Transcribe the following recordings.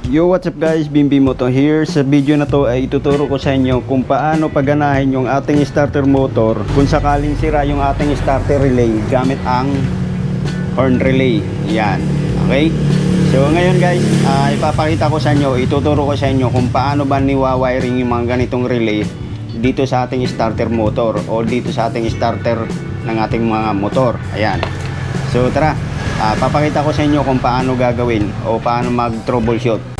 Yo, what's up guys, Bimbi Moto here. Sa video na to ay ituturo ko sa inyo kung paano paganahin yung ating starter motor kung sakaling sira yung ating starter relay gamit ang horn relay. Yan, okay? So ngayon guys, ipapakita ko sa inyo, ituturo ko sa inyo kung paano ba niwawiring yung mga ganitong relay dito sa ating starter motor o dito sa ating starter ng ating mga motor. Ayan. So tara, papakita ko sa inyo kung paano gagawin o paano mag troubleshoot.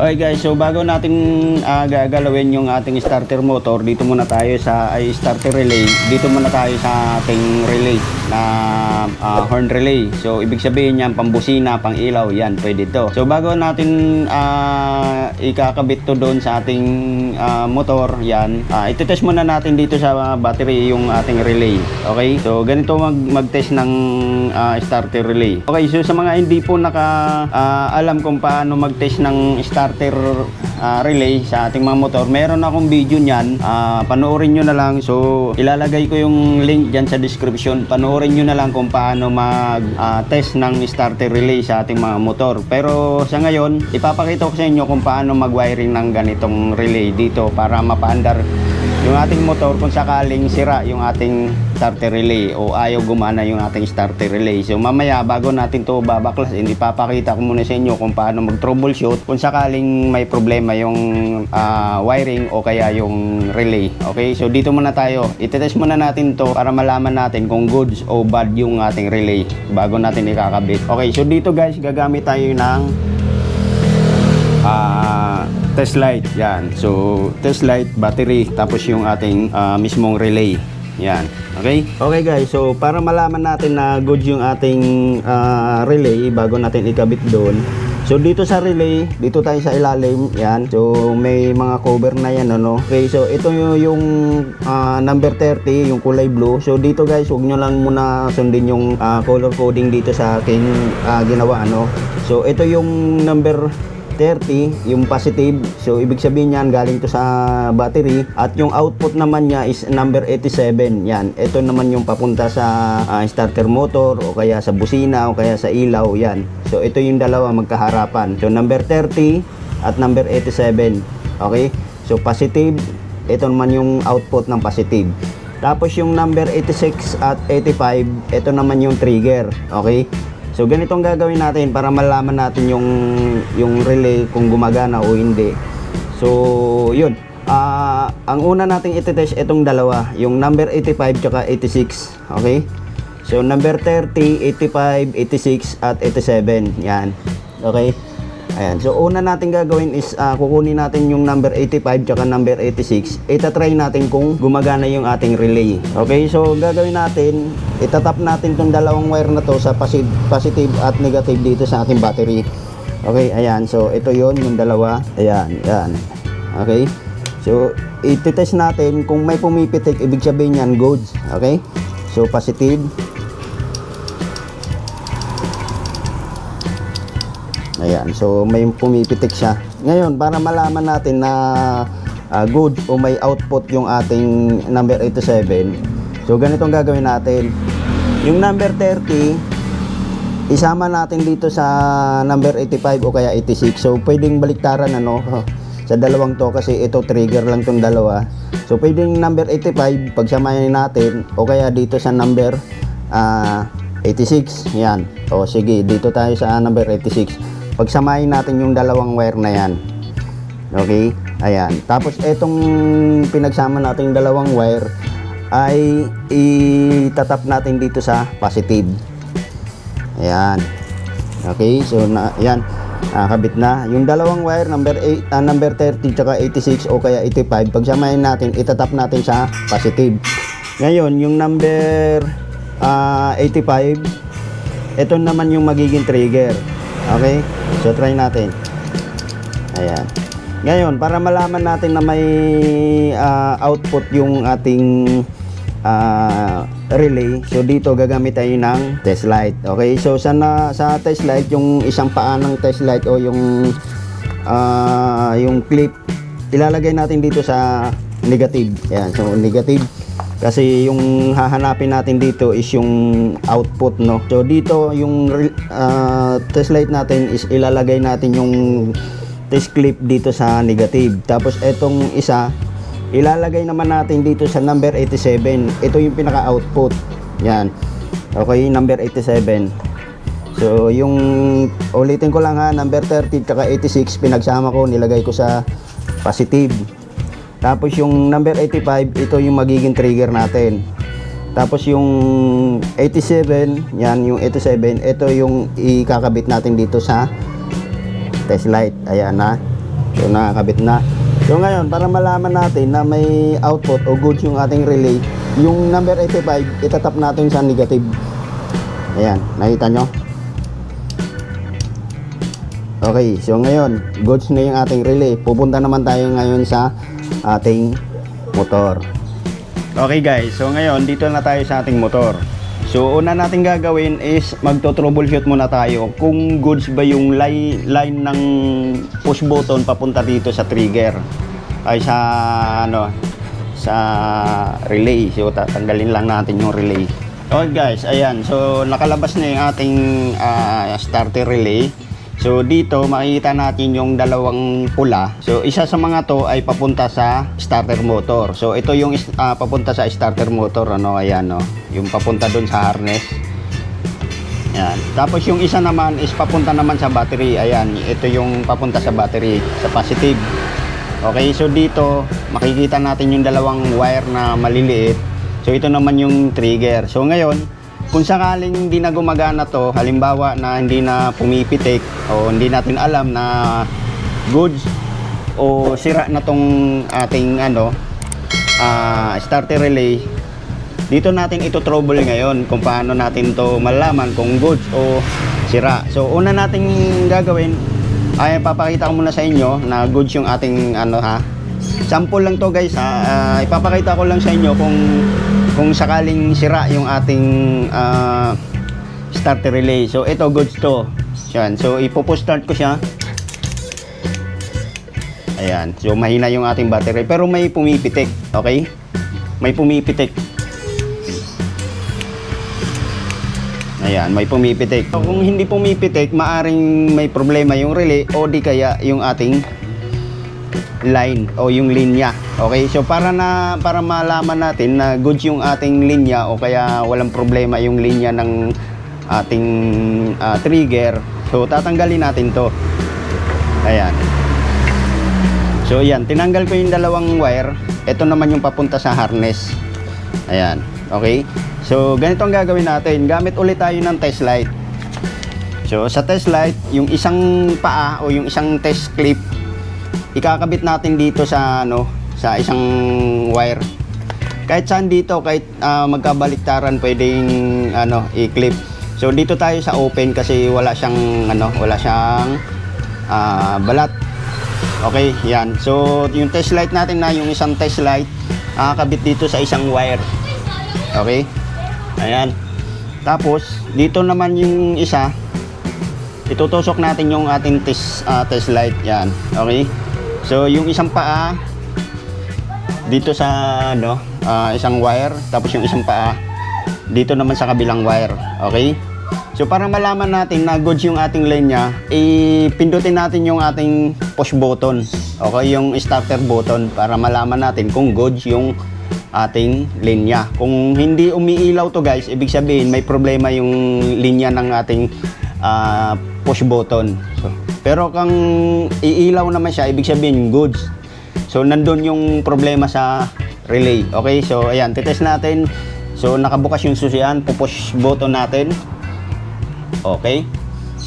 Okay guys, so bago natin gagalawin yung ating starter motor, dito muna tayo sa starter relay. Dito muna tayo sa ating relay na horn relay. So ibig sabihin yan, pambusina, pang ilaw, yan, pwede to. So bago natin ikakabit to doon sa ating motor, yan, ititest muna natin dito sa battery yung ating relay. Okay, so ganito mag-test ng starter relay. Okay, so sa mga hindi po alam kung paano mag-test ng starter relay sa ating mga motor, meron akong video niyan, panoorin nyo na lang. So ilalagay ko yung link dyan sa description. Panoorin nyo na lang kung paano mag test ng starter relay sa ating mga motor. Pero sa ngayon, ipapakita ko sa inyo kung paano mag wiring ng ganitong relay dito para mapaandar yung ating motor kung sakaling sira yung ating starter relay o ayaw gumana yung ating starter relay. So mamaya bago natin to babaklas, hindi papakita ko muna sa inyo kung paano mag troubleshoot kung sakaling may problema yung wiring o kaya yung relay. Okay, so dito muna tayo, itetest muna natin to para malaman natin kung goods o bad yung ating relay bago natin ikakabit. Okay, so dito guys, gagamit tayo ng test light. Yan, so test light, battery, tapos yung ating mismong relay. Yan, okay? Okay guys, so para malaman natin na good yung ating relay bago natin ikabit doon, so dito sa relay, dito tayo sa ilalim. Yan, so may mga cover na yan, ano? Okay, so ito yung number 30, yung kulay blue. So dito guys, huwag nyo lang muna sundin yung color coding dito sa aking ginawa, ano? So ito yung number 30, yung positive. So ibig sabihin yan, galing to sa battery. At yung output naman niya is number 87. Yan, ito naman yung papunta sa starter motor o kaya sa busina o kaya sa ilaw. Yan, so ito yung dalawa magkaharapan. So number 30 at number 87. Okay, so positive, ito naman yung output ng positive. Tapos yung number 86 at 85, ito naman yung trigger. Okay, so ganitong gagawin natin para malaman natin yung relay kung gumagana o hindi. So yun, ang una nating itetest itong dalawa, yung number 85 tsaka 86. Okay, so number 30, 85, 86 at 87. Yan, okay. Ayan, so una natin gagawin is kukunin natin yung number 85 tsaka number 86. Itatry natin kung gumagana yung ating relay. Okay, so gagawin natin, itatap natin tong dalawang wire na to sa positive at negative dito sa ating battery. Okay, ayan, so ito yon yung dalawa. Ayan, yan. Okay, so ititest natin kung may pumipitik, ibig sabihin yan goods. Okay, so positive. Ayan, so may pumipitik siya. Ngayon, para malaman natin na good o may output yung ating number 87, so ganitong gagawin natin. Yung number 30, isama natin dito sa number 85 o kaya 86. So pwedeng baliktaran, ano, sa dalawang to kasi ito trigger lang tong dalawa. So pwedeng number 85 pagsamahin natin o kaya dito sa number 86. Yan, o sige, dito tayo sa number 86. Pagsamahin natin yung dalawang wire na yan. Okay, ayan. Tapos itong pinagsama natin yung dalawang wire ay itatap natin dito sa positive. Ayan. Okay, so ayan, kabit na yung dalawang wire, number 30 tsaka 86 o kaya 85. Pagsamahin natin, itatap natin sa positive. Ngayon, yung number 85, ito naman yung magiging trigger. Okay, so try natin. Ayan. Ngayon, para malaman natin na may output yung ating relay, so dito gagamit tayo ng test light. Okay, so sa test light, yung isang paa ng test light o yung clip, ilalagay natin dito sa negative. Ayan, so negative. Kasi yung hahanapin natin dito is yung output, no. So dito yung test light natin is ilalagay natin yung test clip dito sa negative. Tapos etong isa ilalagay naman natin dito sa number 87. Ito yung pinaka-output. Yan. Okay, number 87. So yung ulitin ko lang ha, number 30 at 86 pinagsama ko, nilagay ko sa positive. Tapos yung number 85, ito yung magiging trigger natin. Tapos yung 87, yan yung 87, ito yung ikakabit natin dito sa test light. Ayan na. So nakakabit na. So ngayon, para malaman natin na may output o good yung ating relay, yung number 85, itatap natin sa negative. Ayan, nakita nyo? Okay, so ngayon, goods na yung ating relay. Pupunta naman tayo ngayon sa ating motor. Okay guys, so ngayon dito na tayo sa ating motor. So una natin gagawin is magto-troubleshoot muna tayo kung goods ba yung line ng push button papunta dito sa trigger ay sa sa relay. So tatanggalin lang natin yung relay. Okay guys, ayan, so nakalabas na yung ating starter relay. So dito makikita natin yung dalawang pula. So isa sa mga to ay papunta sa starter motor. So ito yung papunta sa starter motor, ayan, yung papunta dun sa harness. Ayan. Tapos yung isa naman is papunta naman sa battery. Ayan, ito yung papunta sa battery, sa positive. Okay, so dito makikita natin yung dalawang wire na maliliit. So ito naman yung trigger. So ngayon, kung sakaling hindi na gumagana to, halimbawa na hindi na pumipitik o hindi natin alam na goods o sira na tong ating starter relay, dito natin ito trouble ngayon kung paano natin to malalaman kung goods o sira. So una nating gagawin ay papakita ko muna sa inyo na goods yung ating sample lang to guys ipapakita ko lang sa inyo kung sakaling sira yung ating starter relay. So ito goods to. Yan. So ipo-push start ko siya. Ayan. So mahina yung ating battery pero may pumipitik. Okay? May pumipitik. Ayan, may pumipitik. So, kung hindi pumipitik, maaring may problema yung relay o di kaya yung ating line o yung linya. Okay, so para malaman natin na goods yung ating linya o kaya walang problema yung linya ng ating trigger, so tatanggalin natin to. Ayan. So yan, tinanggal ko yung dalawang wire. Ito naman yung papunta sa harness. Ayan, okay. So ganito ang gagawin natin. Gamit ulit tayo ng test light. So sa test light, yung isang paa o yung isang test clip ikakabit natin dito sa sa isang wire. Kahit saan dito, kahit magkabaliktaran pwedeng i-clip. So dito tayo sa open kasi wala siyang balat. Okay, yan. So yung test light natin yung isang test light kakabit dito sa isang wire. Okay? Ayan. Tapos dito naman yung isa, itutusok natin yung ating test light. Yan. Okay? So yung isang paa dito sa isang wire, tapos yung isang paa dito naman sa kabilang wire. Okay? So para malaman natin na goods yung ating linya, ipindutin natin yung ating push button. Okay, yung starter button para malaman natin kung goods yung ating linya. Kung hindi umiilaw to guys, ibig sabihin may problema yung linya ng ating push button. So, pero kung iilaw naman siya, ibig sabihin goods. So nandun yung problema sa relay. Okay, so ayan, titest natin. So nakabukas yung susian, pupush button natin. Okay,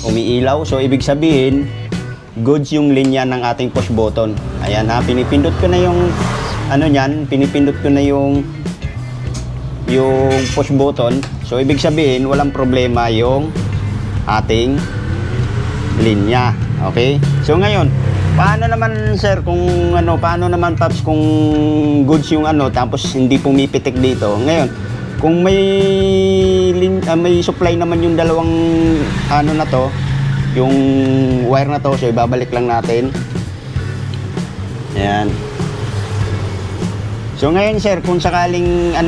umiilaw. So ibig sabihin goods yung linya ng ating push button. Ayan ha, pinipindot ko na yung pinipindot ko na yung push button. So ibig sabihin walang problema yung ating linya. Okay? So ngayon, paano naman sir kung paano naman Paps kung goods yung tapos hindi pumipitik dito? Ngayon, kung may supply naman yung dalawang na to, yung wire na to, so ibabalik lang natin. Ayan. So So ngayon sir, kung sakaling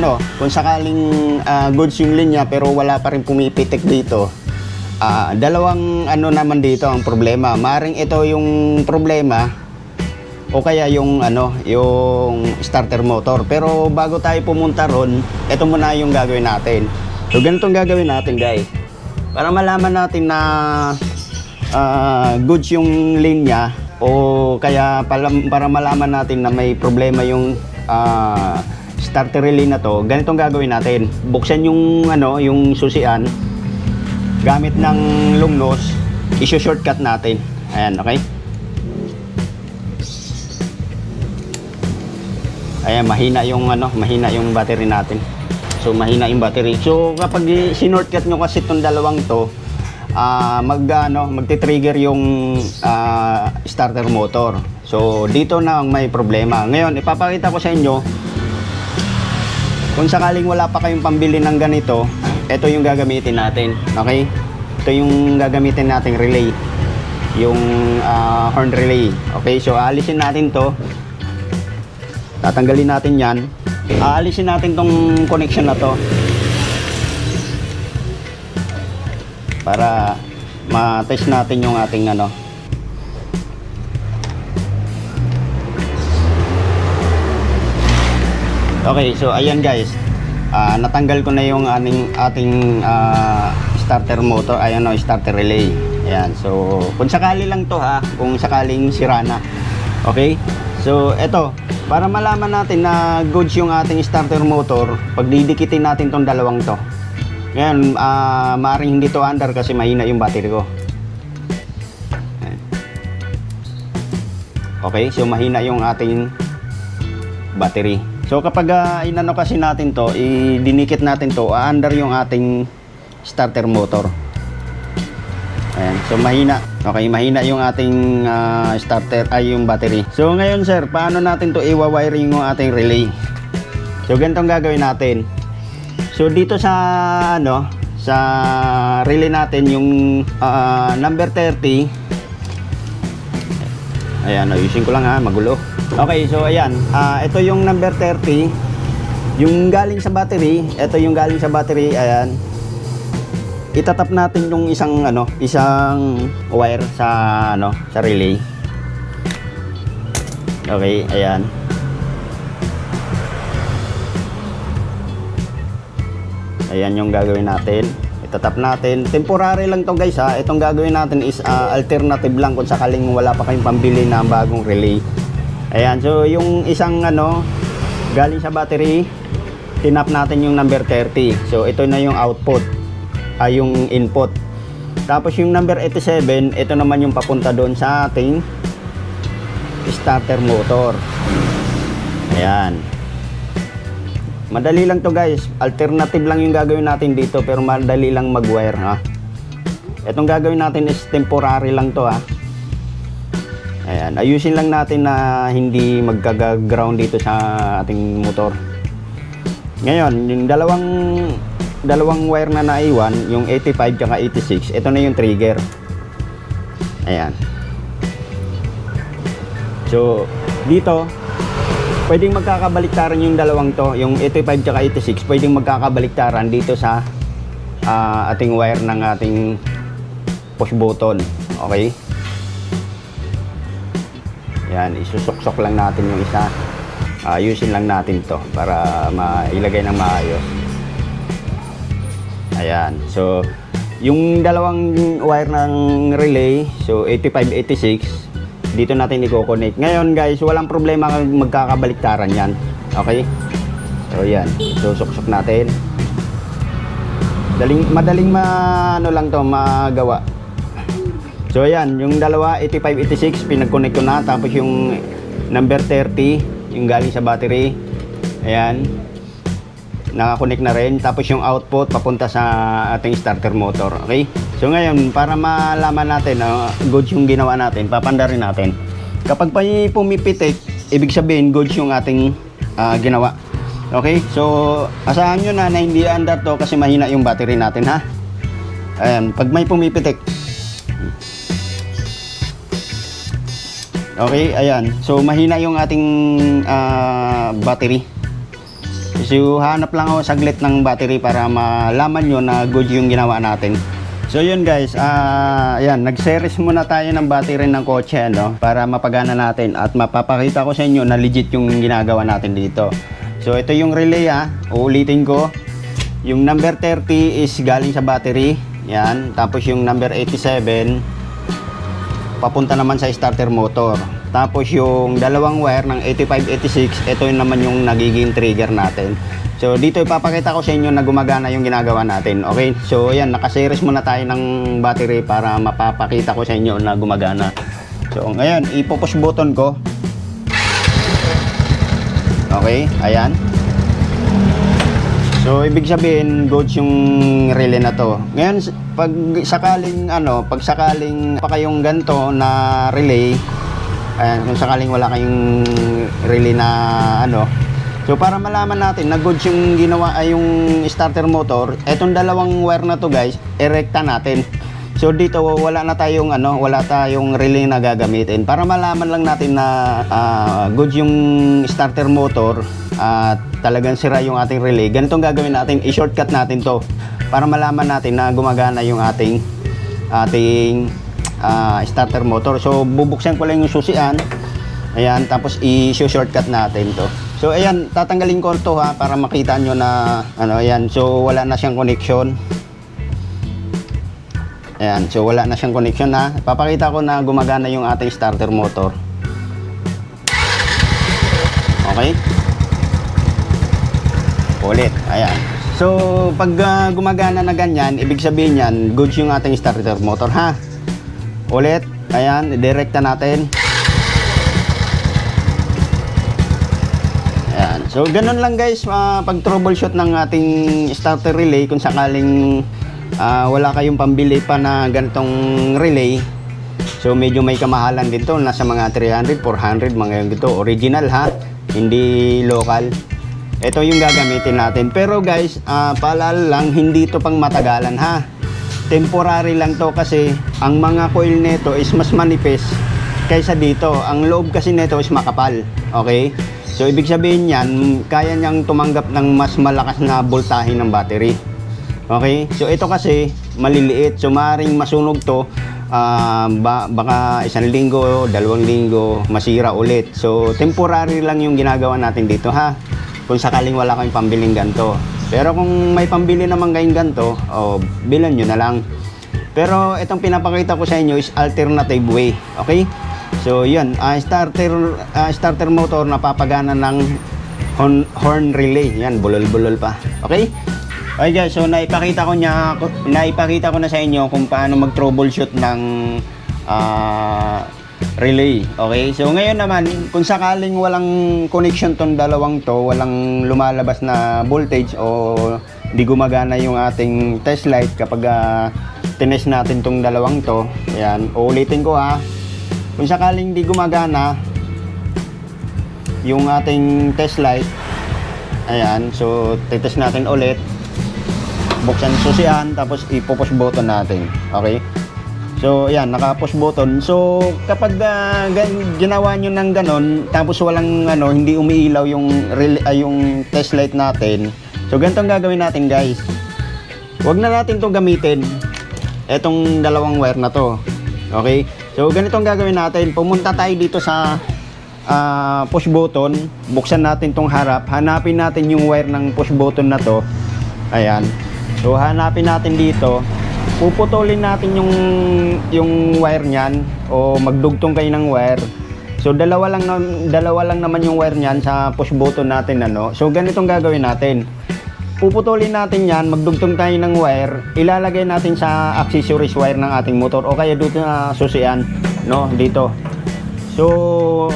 goods yung linya pero wala pa rin pumipitik dito, dalawang naman dito ang problema. Maring ito yung problema o kaya yung starter motor. Pero bago tayo pumunta ron, ito muna yung gagawin natin. So ganitong gagawin natin guys. Para malaman natin na goods yung linya o kaya para malaman natin na may problema yung starter relay na to, ganitong gagawin natin. Buksan yung susian gamit ng long nose, i-shortcut natin. Ayan, okay? Ayan, mahina yung battery natin. So mahina yung battery. So kapag sinortcut nyo kasi itong dalawang to, magti-trigger yung starter motor. So dito na ang may problema. Ngayon ipapakita ko sa inyo kung sakaling wala pa kayong pambili ng ganito, ito yung gagamitin natin. Okay? Ito yung gagamitin nating relay, yung horn relay. Okay, so aalisin natin to, tatanggalin natin yan, aalisin natin tong connection na to para ma-test natin yung ating Okay, so ayan guys, natanggal ko na yung ating starter motor, starter relay. Ayan, so kung sakali lang to kung sakaling sira na. Okay, so eto, para malaman natin na goods yung ating starter motor, pagdidikitin natin tong dalawang to. Ngayon, maaaring hindi to under kasi mahina yung battery ko. Ayan. Okay, so mahina yung ating battery. So kapag inano kasi natin to, dinikit natin to, under yung ating starter motor. Ayan, so mahina. Okay, mahina yung ating yung battery. So ngayon sir, paano natin to i-wiring yung ating relay? So ganitong gagawin natin. So dito sa sa relay natin yung number 30. Ayan, ayusin ko lang magulo. Okay, so ayan, ito yung number 30, yung galing sa battery, ito yung galing sa battery, ayan. Itatap natin yung isang wire sa sa relay. Okay, ayan. Ayan yung gagawin natin. Itatap natin. Temporary lang to guys Itong gagawin natin is alternative lang kung sakaling wala pa kayong pambili na bagong relay. Ayan, so yung isang galing sa battery, tinap natin yung number 30. So ito na yung output, yung input. Tapos yung number 87, ito naman yung papunta doon sa ating starter motor. Ayan. Madali lang to guys. Alternative lang yung gagawin natin dito, pero madali lang mag-wire Itong gagawin natin is temporary lang to Ayan, ayusin lang natin na hindi magkaga-ground dito sa ating motor. Ngayon, yung dalawang wire na naiwan, yung 85 at 86, ito na yung trigger. Ayan. So, dito, pwedeng magkakabaliktaran yung dalawang to, yung 85 at 86, pwedeng magkakabaliktaran dito sa ating wire ng ating push button. Okay? Yan, isusuksok lang natin yung isa. Ayusin lang natin to para mailagay ng maayos. Ayan. So, yung dalawang wire ng relay, so 85-86, dito natin i-connect. Ngayon guys, walang problema magkakabaliktaran yan. Okay? So, yan. Isusuksok natin. Madaling lang to magawa. So ayan, yung dalawa 85-86 pinag-connect ko na, tapos yung number 30 yung galing sa battery, ayan, naka-connect na rin, tapos yung output papunta sa ating starter motor. Okay, so ngayon para malaman natin goods yung ginawa natin, papandarin natin. Kapag pumipitik, ibig sabihin goods yung ating ginawa. Okay, so asahan nyo na hindi under to kasi mahina yung battery natin Ayan, pag may pumipitik. Okay, ayan. So mahina yung ating battery. So hanap lang ako saglit ng battery para malaman nyo na good yung ginawa natin. So yun guys, ayan, nag-series muna tayo ng battery ng kotse, no, para mapagana natin at mapapakita ko sa inyo na legit yung ginagawa natin dito. So ito yung relay, uulitin ko. Yung number 30 is galing sa battery, yan. Tapos yung number 87 papunta naman sa starter motor. Tapos yung dalawang wire ng 85-86, ito yun naman yung nagiging trigger natin. So dito ipapakita ko sa inyo na gumagana yung ginagawa natin. Okay, so ayan, nakaseries muna tayo ng battery para mapapakita ko sa inyo na gumagana. So ngayon, ipo-push button ko. Okay, ayan. So ibig sabihin goods yung relay na to. Ngayon pag sakaling pa kayong ganto na relay, ayan, kung sakaling wala kayong relay na so para malaman natin na goods yung ginawa ay yung starter motor, etong dalawang wire na to guys, erekta natin. So dito wala tayong relay na gagamitin para malaman lang natin na goods yung starter motor at talagang sira yung ating relay. Ganitong gagawin natin, i-shortcut natin to para malaman natin na gumagana yung ating starter motor. So bubuksan ko lang yung susian, ayan, tapos i-shortcut natin to. So ayan, tatanggalin ko to para makita nyo na ayan, so wala na siyang connection. Ayan, so wala na siyang connection na. Papakita ko na gumagana yung ating starter motor. Okay? Ulit, ayan. So pag gumagana na ganyan, ibig sabihin yan, goods yung ating starter motor, ha? Ulit, ayan, direkta natin. Ayan. So ganun lang guys, pag troubleshoot ng ating starter relay kung sakaling wala kayong pambili pa na ganitong relay. So medyo may kamahalan din to, nasa mga 300, 400 mga ganito, original ha, hindi local. Ito yung gagamitin natin. Pero guys, paalala lang, hindi to pang matagalan ha. Temporary lang to kasi ang mga coil nito is mas manipis kaysa dito. Ang loob kasi nito is makapal. Okay? So ibig sabihin yan, kaya niyang tumanggap ng mas malakas na voltahe ng battery. Okay? So ito kasi maliliit. So maaaring masunog to, baka 1 linggo, 2 linggo, masira ulit. So temporary lang yung ginagawa natin dito ha. Kung sakaling wala kayong pambiling ganto. Pero kung may pambili naman kayong ganto, bilan nyo na lang. Pero itong pinapakita ko sa inyo is alternative way. Okay? So yun, starter motor na papagana ng horn relay. Yan, bulol-bulol pa. Okay? Okay guys, so naipakita ko na sa inyo kung paano mag-troubleshoot ng relay. Okay? So ngayon naman, kung sakaling walang connection tong dalawang to, walang lumalabas na voltage o di gumagana yung ating test light kapag tinest natin tong dalawang to, ayan, uulitin ko ha. Kung sakaling di gumagana yung ating test light, ayan, so titest natin ulit, buksan susian, tapos ipo-push button natin. Okay? So ayan, naka-push button. So kapag ginawa nyo ng ganon, tapos walang hindi umiilaw yung test light natin, so ganito ang gagawin natin guys. Huwag na natin to gamitin, etong dalawang wire na to. Okay? So ganito ang gagawin natin. Pumunta tayo dito sa push button, buksan natin tong harap, hanapin natin yung wire ng push button na to. Ayan. So hanapin natin dito, puputulin natin yung wire niyan o magdugtong kayo ng wire. So dalawa lang naman yung wire niyan sa push button natin So ganitong gagawin natin. Puputulin natin yan, magdugtong tayo ng wire, ilalagay natin sa accessories wire ng ating motor o kaya dito na susian, dito. So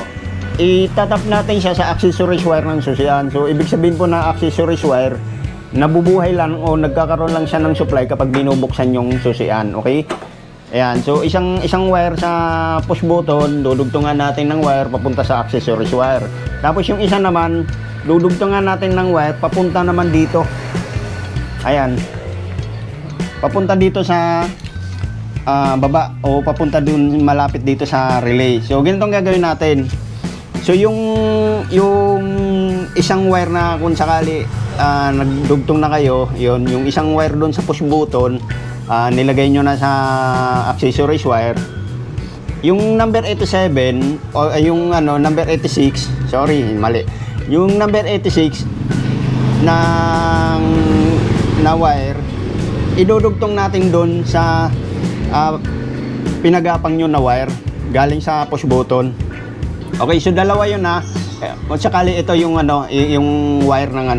itatap natin siya sa accessories wire ng susian. So ibig sabihin po na accessories wire, nabubuhay lang o nagkakaroon lang siya ng supply kapag binubuksan yung susian. Okay? Ayan, so isang wire sa push button, dudugtungan natin ng wire papunta sa accessories wire. Tapos yung isa naman, dudugtungan natin ng wire papunta naman dito. Ayan. Papunta dito sa baba o papunta dun malapit dito sa relay. So ganito ang gagawin natin. So yung isang wire na kung sakali nagdugtong na kayo, yon yung isang wire doon sa push button, nilagay nyo na sa accessories wire. Yung number 87 o yung number 86, sorry, mali. Yung number 86 na wire, idudugtong natin doon sa pinagapang nyo na wire galing sa push button. Okay, so dalawa yun na. Kung sakali ito yung yung wire ng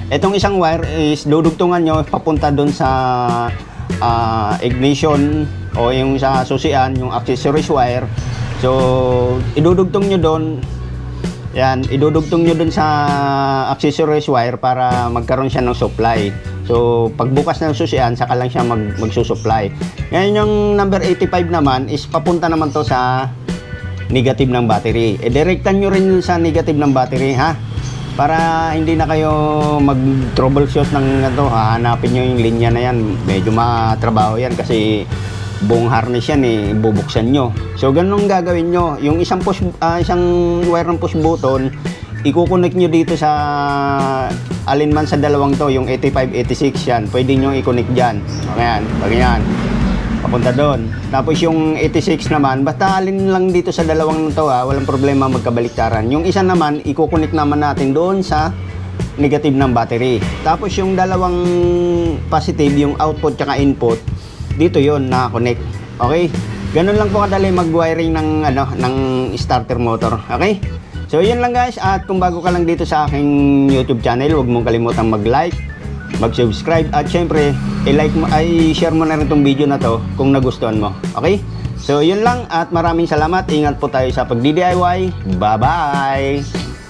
itong isang wire is dudugtungan nyo papunta doon sa ignition o yung sa susian, yung accessories wire. So idudugtong nyo doon. Yan, idudugtong nyo doon sa accessories wire para magkaroon siya ng supply. So pagbukas ng susian, saka lang siya magsusupply. Ngayon yung number 85 naman is papunta naman to sa negative ng battery. Direktan nyo rin sa negative ng battery, ha? Para hindi na kayo mag-troubleshoot ng hahanapin nyo yung linya na yan. Medyo matrabaho yan kasi buong harness yan bubuksan nyo. So ganun gagawin nyo. Yung isang wire ng push button, i-connect nyo dito sa alinman sa dalawang to, yung 85, 86 yan. Pwede nyo i-connect dyan. Okay yan, ganyan. Papunta doon. Tapos yung 86 naman, basta alin lang dito sa dalawang to, walang problema magkabaliktaran. Yung isa naman, i-connect naman natin doon sa negative ng battery. Tapos yung dalawang positive, yung output tsaka input, dito yon naka-connect. Okay? Ganun lang po kadali mag-wiring ng starter motor. Okay? So yun lang guys, at kung bago ka lang dito sa aking YouTube channel, huwag mong kalimutang mag-like, mag-subscribe, at syempre i-share mo na rin itong video na to kung nagustuhan mo. Okay? So yun lang, at maraming salamat. Ingat po tayo sa pag-DIY. Bye bye.